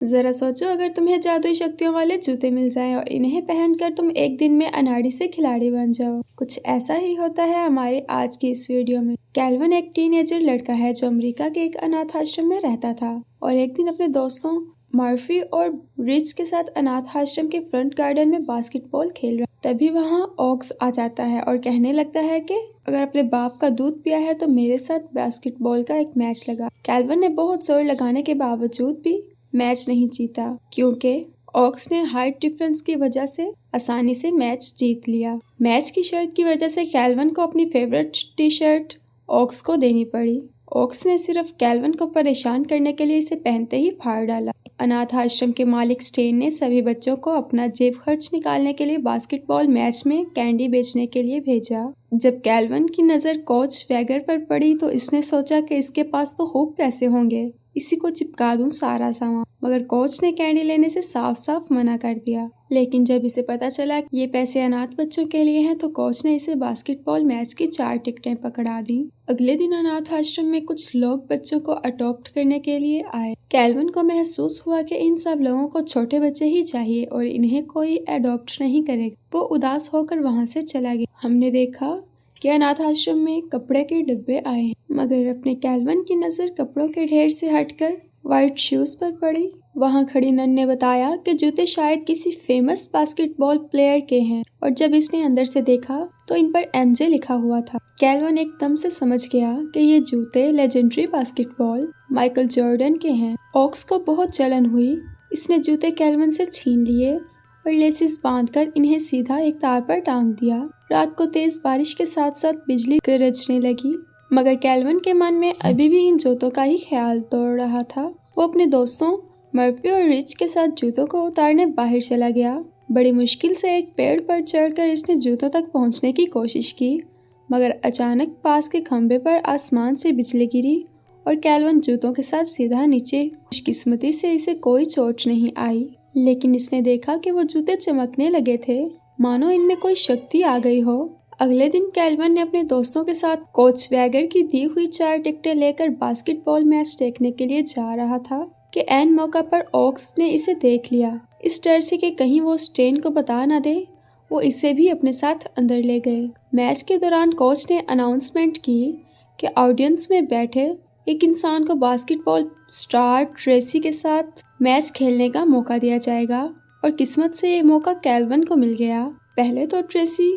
जरा सोचो, अगर तुम्हें जादुई शक्तियों वाले जूते मिल जाएं और इन्हें पहनकर तुम एक दिन में अनाड़ी से खिलाड़ी बन जाओ। कुछ ऐसा ही होता है हमारे आज की इस वीडियो में। कैल्विन एक टीनेजर लड़का है जो अमेरिका के एक अनाथ आश्रम में रहता था और एक दिन अपने दोस्तों मर्फी और रिच के साथ अनाथ आश्रम के फ्रंट गार्डन में बास्केटबॉल खेल रहा। तभी वहाँ ऑक्स आ जाता है और कहने लगता है कि अगर अपने बाप का दूध पिया है तो मेरे साथ बास्केटबॉल का एक मैच लगा। कैल्विन ने बहुत जोर लगाने के बावजूद भी मैच नहीं जीता क्योंकि ऑक्स ने हाइट डिफरेंस की वजह से आसानी से मैच जीत लिया। मैच की शर्त की वजह से कैल्विन को अपनी फेवरेट टी शर्ट ऑक्स को देनी पड़ी। ऑक्स ने सिर्फ कैल्विन को परेशान करने के लिए इसे पहनते ही फाड़ डाला। अनाथ आश्रम के मालिक स्टेन ने सभी बच्चों को अपना जेब खर्च निकालने के लिए बास्केटबॉल मैच में कैंडी बेचने के लिए भेजा। जब कैल्विन की नज़र कोच वैगर पर पड़ी तो इसने सोचा कि इसके पास तो खूब पैसे होंगे, इसी को चिपका दूं सारा सामान। मगर कोच ने कैंडी लेने से साफ साफ मना कर दिया। लेकिन जब इसे पता चला कि ये पैसे अनाथ बच्चों के लिए हैं तो कोच ने इसे बास्केटबॉल मैच की 4 टिकटें पकड़ा दी। अगले दिन अनाथ आश्रम में कुछ लोग बच्चों को अडॉप्ट करने के लिए आए। कैल्विन को महसूस हुआ कि इन सब लोगों को छोटे बच्चे ही चाहिए और इन्हें कोई अडॉप्ट नहीं करेगा। वो उदास होकर वहाँ से चला गया। हमने देखा कि अनाथ आश्रम में कपड़े के डिब्बे आए हैं, मगर अपने कैल्विन की नज़र कपड़ों के ढेर से हटकर वाइट शूज पर पड़ी। वहाँ खड़ी नन ने बताया कि जूते शायद किसी फेमस बास्केटबॉल प्लेयर के हैं और जब इसने अंदर से देखा तो इन पर एमजे लिखा हुआ था। कैल्विन एकदम से समझ गया कि ये जूते लेजेंडरी बास्केटबॉल माइकल जॉर्डन के हैं। ऑक्स को बहुत जलन हुई। इसने जूते कैल्विन से छीन लिए और लेसिस बांधकर इन्हें सीधा एक तार पर टांग दिया। रात को तेज बारिश के साथ साथ बिजली गरजने लगी, मगर कैल्विन के मन में अभी भी इन जूतों का ही ख्याल दौड़ रहा था। वो अपने दोस्तों मर्फी और रिच के साथ जूतों को उतारने बाहर चला गया। बड़ी मुश्किल से एक पेड़ पर चढ़कर इसने जूतों तक पहुंचने की कोशिश की, मगर अचानक पास के खंभे पर आसमान से बिजली गिरी और कैल्विन जूतों के साथ सीधा नीचे। खुशकिस्मती से इसे कोई चोट नहीं आई, लेकिन इसने देखा कि वो जूते चमकने लगे थे, मानो इनमें कोई शक्ति आ गई हो। अगले दिन कैल्विन ने अपने दोस्तों के साथ कोच वैगर की दी हुई 4 टिकटें लेकर बास्केटबॉल मैच देखने के लिए जा रहा था कि ऐन मौका पर ऑक्स ने इसे देख लिया। इस डर से कि कहीं वो स्टेन को बता न दे, वो इसे भी अपने साथ अंदर ले गए। मैच के दौरान कोच ने अनाउंसमेंट की कि ऑडियंस में बैठे एक इंसान को बास्केटबॉल स्टार ट्रेसी के साथ मैच खेलने का मौका दिया जाएगा और किस्मत से ये मौका कैल्विन को मिल गया। पहले तो ट्रेसी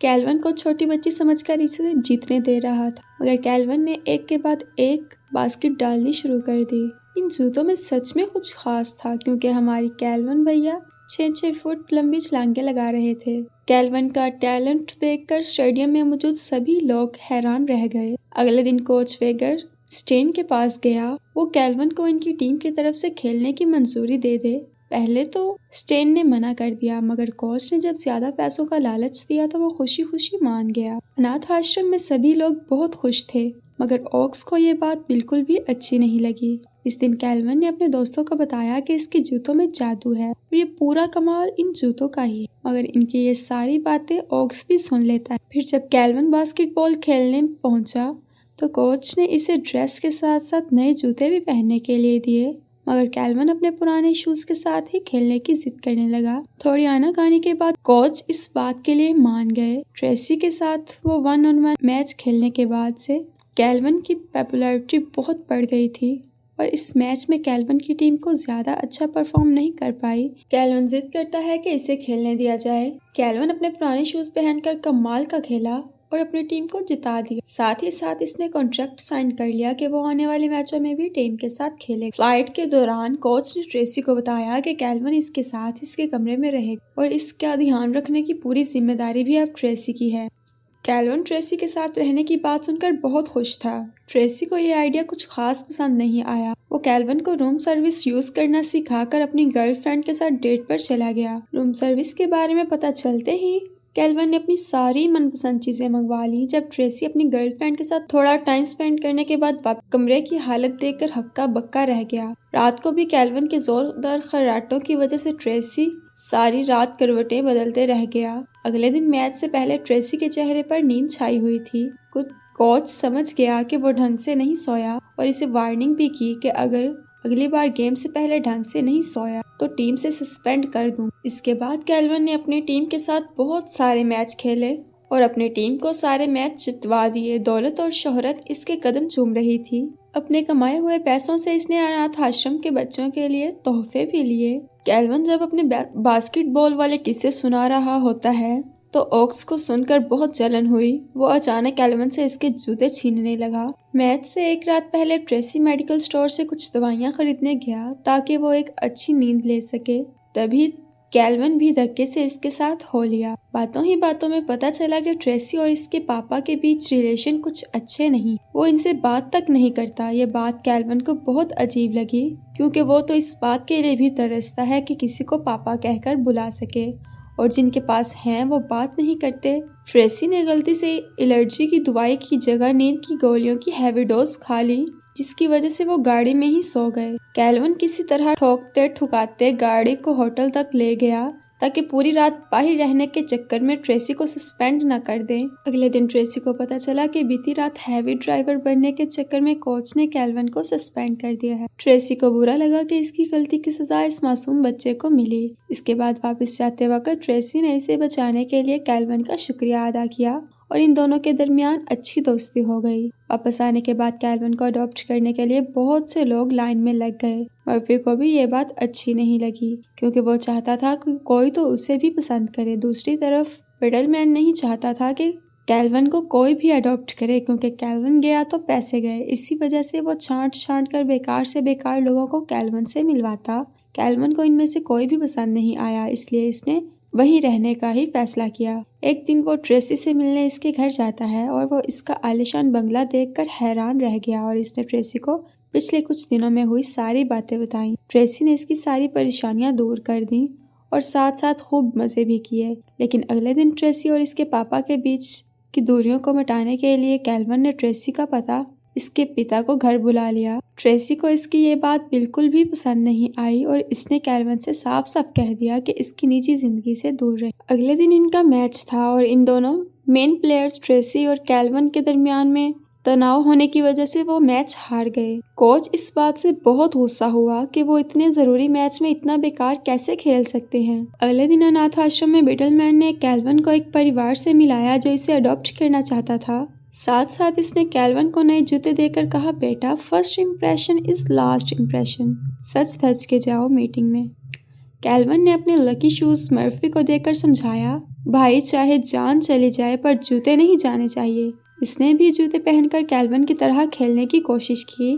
कैल्विन को छोटी बच्ची समझकर इसे जीतने दे रहा था, मगर कैल्विन ने एक के बाद एक बास्केट डालनी शुरू कर दी। इन जूतों में सच में कुछ खास था क्योंकि हमारी कैल्विन भैया 6-6 फुट लंबी छलांगे लगा रहे थे। कैल्विन का टैलेंट देखकर स्टेडियम में मौजूद सभी लोग हैरान रह गए। अगले दिन कोच वेगर स्टेन के पास गया। वो कैल्विन को इनकी टीम की तरफ से खेलने की मंजूरी दे दे। पहले तो स्टेन ने मना कर दिया, मगर कोच ने जब ज्यादा पैसों का लालच दिया तो वो खुशी खुशी मान गया। अनाथ आश्रम में सभी लोग बहुत खुश थे, मगर ऑक्स को ये बात बिल्कुल भी अच्छी नहीं लगी। इस दिन कैल्विन ने अपने दोस्तों को बताया कि इसके जूतों में जादू है और ये पूरा कमाल इन जूतों का ही है, मगर इनकी ये सारी बातें ऑक्स भी सुन लेता है। फिर जब कैल्विन बास्केटबॉल खेलने पहुंचा तो कोच ने इसे ड्रेस के साथ साथ नए जूते भी पहनने के लिए दिए, मगर कैल्विन अपने पुराने शूज के साथ ही खेलने की जिद करने लगा। थोड़ी आनाकानी के बाद कोच इस बात के लिए मान गए। ट्रेसी के साथ वो 1-on-1 मैच खेलने के बाद से कैल्विन की पॉपुलैरिटी बहुत बढ़ गई थी और इस मैच में कैल्विन की टीम को ज्यादा अच्छा परफॉर्म नहीं कर पाई। कैल्विन जिद करता है कि इसे खेलने दिया जाए। कैल्विन अपने पुराने शूज पहनकर कमाल का खेला और अपनी टीम को जिता दिया। साथ ही साथ इसने कॉन्ट्रैक्ट साइन कर लिया कि वो आने वाले मैचों में भी टीम के साथ खेलेगा। फ्लाइट के दौरान कोच ने ट्रेसी को बताया कि कैल्विन इसके साथ इसके कमरे में रहेगा और इसका ध्यान रखने की पूरी जिम्मेदारी भी अब ट्रेसी की है। कैल्विन ट्रेसी के साथ रहने की बात सुनकर बहुत खुश था। ट्रेसी को ये आइडिया कुछ खास पसंद नहीं आया। वो कैल्विन को रूम सर्विस यूज करना सिखाकर अपनी गर्लफ्रेंड के साथ डेट पर चला गया। रूम सर्विस के बारे में पता चलते ही कैल्विन ने अपनी सारी मनपसंद चीजें मंगवा ली। जब ट्रेसी अपनी गर्लफ्रेंड के साथ थोड़ा टाइम स्पेंड करने के बाद कमरे की हालत देखकर हक्का बक्का रह गया। रात को भी कैल्विन के जोरदार खर्राटों की वजह से ट्रेसी सारी रात करवटें बदलते रह गया। अगले दिन मैच से पहले ट्रेसी के चेहरे पर नींद छाई हुई थी। कुछ कोच समझ गया कि वो ढंग से नहीं सोया और इसे वार्निंग भी की कि अगर अगली बार गेम से पहले ढंग से नहीं सोया तो टीम से सस्पेंड कर दूं। इसके बाद कैल्विन ने अपनी टीम के साथ बहुत सारे मैच खेले और अपनी टीम को सारे मैच जितवा दिए। दौलत और शोहरत इसके कदम चूम रही थी। अपने कमाए हुए पैसों से इसने अनाथ आश्रम के बच्चों के लिए तोहफे भी लिए। कैल्विन जब अपने बास्केटबॉल वाले किस्से सुना रहा होता है तो ओक्स को सुनकर बहुत जलन हुई। वो अचानक कैल्विन से इसके जूते छीनने लगा। मैच से एक रात पहले ट्रेसी मेडिकल स्टोर से कुछ दवाइयां खरीदने गया ताकि वो एक अच्छी नींद ले सके। तभी कैल्विन भी धक्के से इसके साथ हो लिया। बातों ही बातों में पता चला कि ट्रेसी और इसके पापा के बीच रिलेशन कुछ अच्छे नहीं। वो इनसे बात तक नहीं करता। ये बात कैल्विन को बहुत अजीब लगी क्योंकि वो तो इस बात के लिए भी तरसता है कि किसी को पापा कहकर बुला सके और जिनके पास हैं वो बात नहीं करते। ट्रेसी ने गलती से एलर्जी की दवाई की जगह नींद की गोलियों की हैवी डोज खा ली जिसकी वजह से वो गाड़ी में ही सो गए। कैल्विन किसी तरह ठोकते ठुकाते गाड़ी को होटल तक ले गया ताकि पूरी रात बाहर रहने के चक्कर में ट्रेसी को सस्पेंड न कर दें। अगले दिन ट्रेसी को पता चला कि बीती रात हैवी ड्राइवर बनने के चक्कर में कोच ने कैल्विन को सस्पेंड कर दिया है। ट्रेसी को बुरा लगा कि इसकी गलती की सजा इस मासूम बच्चे को मिली। इसके बाद वापस जाते वक्त ट्रेसी ने इसे बचाने के लिए कैल्विन का शुक्रिया अदा किया और इन दोनों के दरमियान अच्छी दोस्ती हो गई। वापस आने के बाद कैल्विन को अडॉप्ट करने के लिए बहुत से लोग लाइन में लग गए। मर्फी को भी ये बात अच्छी नहीं लगी क्योंकि वो चाहता था कि कोई तो उसे भी पसंद करे। दूसरी तरफ मिडलमैन नहीं चाहता था कि कैल्विन को कोई भी अडॉप्ट करे क्योंकि कैल्विन गया तो पैसे गए। इसी वजह से वो छांट कर बेकार से बेकार लोगों को कैल्विन से मिलवाता। कैल्विन को इनमें से कोई भी पसंद नहीं आया, इसलिए इसने वहीं रहने का ही फैसला किया। एक दिन वो ट्रेसी से मिलने इसके घर जाता है और वो इसका आलीशान बंगला देखकर हैरान रह गया और इसने ट्रेसी को पिछले कुछ दिनों में हुई सारी बातें बताई। ट्रेसी ने इसकी सारी परेशानियां दूर कर दी और साथ साथ खूब मजे भी किए। लेकिन अगले दिन ट्रेसी और इसके पापा के बीच की दूरियों को मिटाने के लिए कैल्विन ने ट्रेसी का पता इसके पिता को घर बुला लिया। ट्रेसी को इसकी ये बात बिल्कुल भी पसंद नहीं आई और इसने कैल्विन से साफ साफ कह दिया कि इसकी निजी जिंदगी से दूर रहे। अगले दिन इनका मैच था और इन दोनों मेन प्लेयर्स ट्रेसी और कैल्विन के दरमियान में तनाव होने की वजह से वो मैच हार गए। कोच इस बात से बहुत गुस्सा हुआ कि वो इतने जरूरी मैच में इतना बेकार कैसे खेल सकते हैं। अगले दिन अनाथ आश्रम में मिडलमैन ने कैल्विन को एक परिवार से मिलाया जो इसे अडॉप्ट करना चाहता था। साथ साथ इसने कैल्विन को नए जूते देकर कहा, बेटा first impression is last impression, सच धज के जाओ मीटिंग में। कैल्विन ने अपने लकी शूज मर्फी को देकर समझाया, भाई चाहे जान चली जाए पर जूते नहीं जाने चाहिए। इसने भी जूते पहनकर कैल्विन की तरह खेलने की कोशिश की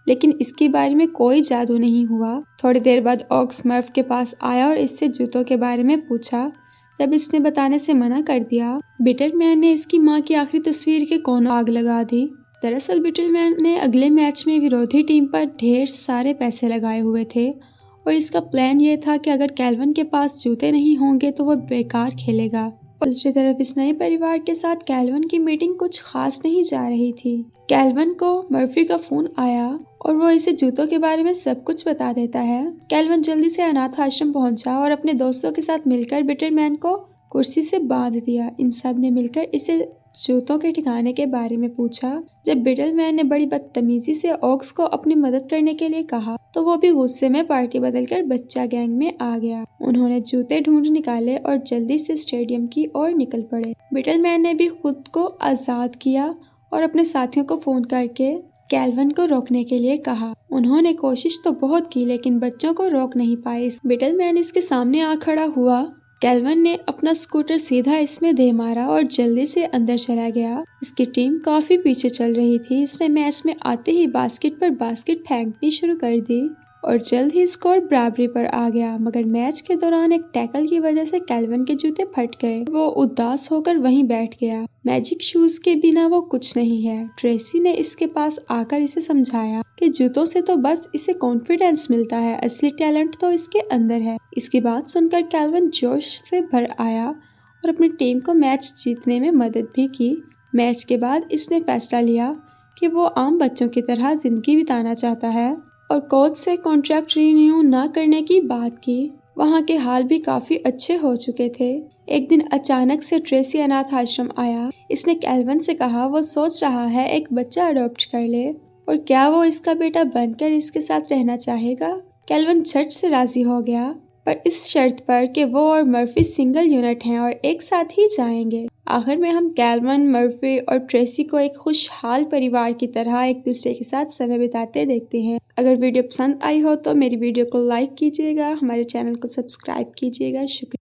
लेकिन इसकी बारी में कोई जादू नहीं हुआ। थोड़ी देर बाद ऑक्स मर्फ के पास आया और इससे जूतों के बारे में पूछा। जब इसने बताने से मना कर दिया, बिटलमैन ने इसकी मां की आखिरी तस्वीर के कोनों आग लगा दी। दरअसल बिटलमैन ने अगले मैच में विरोधी टीम पर ढेर सारे पैसे लगाए हुए थे और इसका प्लान ये था कि अगर कैल्विन के पास जूते नहीं होंगे तो वो बेकार खेलेगा। दूसरी तरफ इस नए परिवार के साथ कैल्विन की मीटिंग कुछ खास नहीं जा रही थी। कैल्विन को मर्फी का फोन आया और वो इसे जूतों के बारे में सब कुछ बता देता है। कैल्विन जल्दी से अनाथ आश्रम पहुंचा और अपने दोस्तों के साथ मिलकर बिटलमैन को कुर्सी से बांध दिया। इन सब ने मिलकर इसे जूतों के ठिकाने के बारे में पूछा। जब बिटलमैन ने बड़ी बदतमीजी से ऑक्स को अपनी मदद करने के लिए कहा तो वो भी गुस्से में पार्टी बदलकर बच्चा गैंग में आ गया। उन्होंने जूते ढूंढ निकाले और जल्दी से स्टेडियम की ओर निकल पड़े। बिटलमैन ने भी खुद को आजाद किया और अपने साथियों को फोन करके कैल्विन को रोकने के लिए कहा। उन्होंने कोशिश तो बहुत की लेकिन बच्चों को रोक नहीं पाए। बिटलमैन इसके सामने आ खड़ा हुआ। कैल्विन ने अपना स्कूटर सीधा इसमें दे मारा और जल्दी से अंदर चला गया। इसकी टीम काफी पीछे चल रही थी। इसने मैच में आते ही बास्केट पर बास्केट फेंकनी शुरू कर दी और जल्द ही स्कोर बराबरी पर आ गया। मगर मैच के दौरान एक टैकल की वजह से कैल्विन के जूते फट गए। वो उदास होकर वहीं बैठ गया। मैजिक शूज के बिना वो कुछ नहीं है। ट्रेसी ने इसके पास आकर इसे समझाया कि जूतों से तो बस इसे कॉन्फिडेंस मिलता है, असली टैलेंट तो इसके अंदर है। इसकी बात सुनकर कैल्विन जोश से भर आया और अपनी टीम को मैच जीतने में मदद भी की। मैच के बाद इसने फैसला लिया कि वो आम बच्चों की तरह जिंदगी बिताना चाहता है और कोच से कॉन्ट्रैक्ट रिन्यू न करने की बात की। वहाँ के हाल भी काफी अच्छे हो चुके थे। एक दिन अचानक से ट्रेसी अनाथ आश्रम आया। इसने कैल्विन से कहा वो सोच रहा है एक बच्चा अडॉप्ट कर ले और क्या वो इसका बेटा बनकर इसके साथ रहना चाहेगा। कैल्विन झट से राजी हो गया, पर इस शर्त पर कि वो और मर्फी सिंगल यूनिट हैं और एक साथ ही जाएंगे। आखिर में हम कैल्विन, मर्फी और ट्रेसी को एक खुशहाल परिवार की तरह एक दूसरे के साथ समय बिताते देखते हैं। अगर वीडियो पसंद आई हो तो मेरी वीडियो को लाइक कीजिएगा, हमारे चैनल को सब्सक्राइब कीजिएगा। शुक्रिया।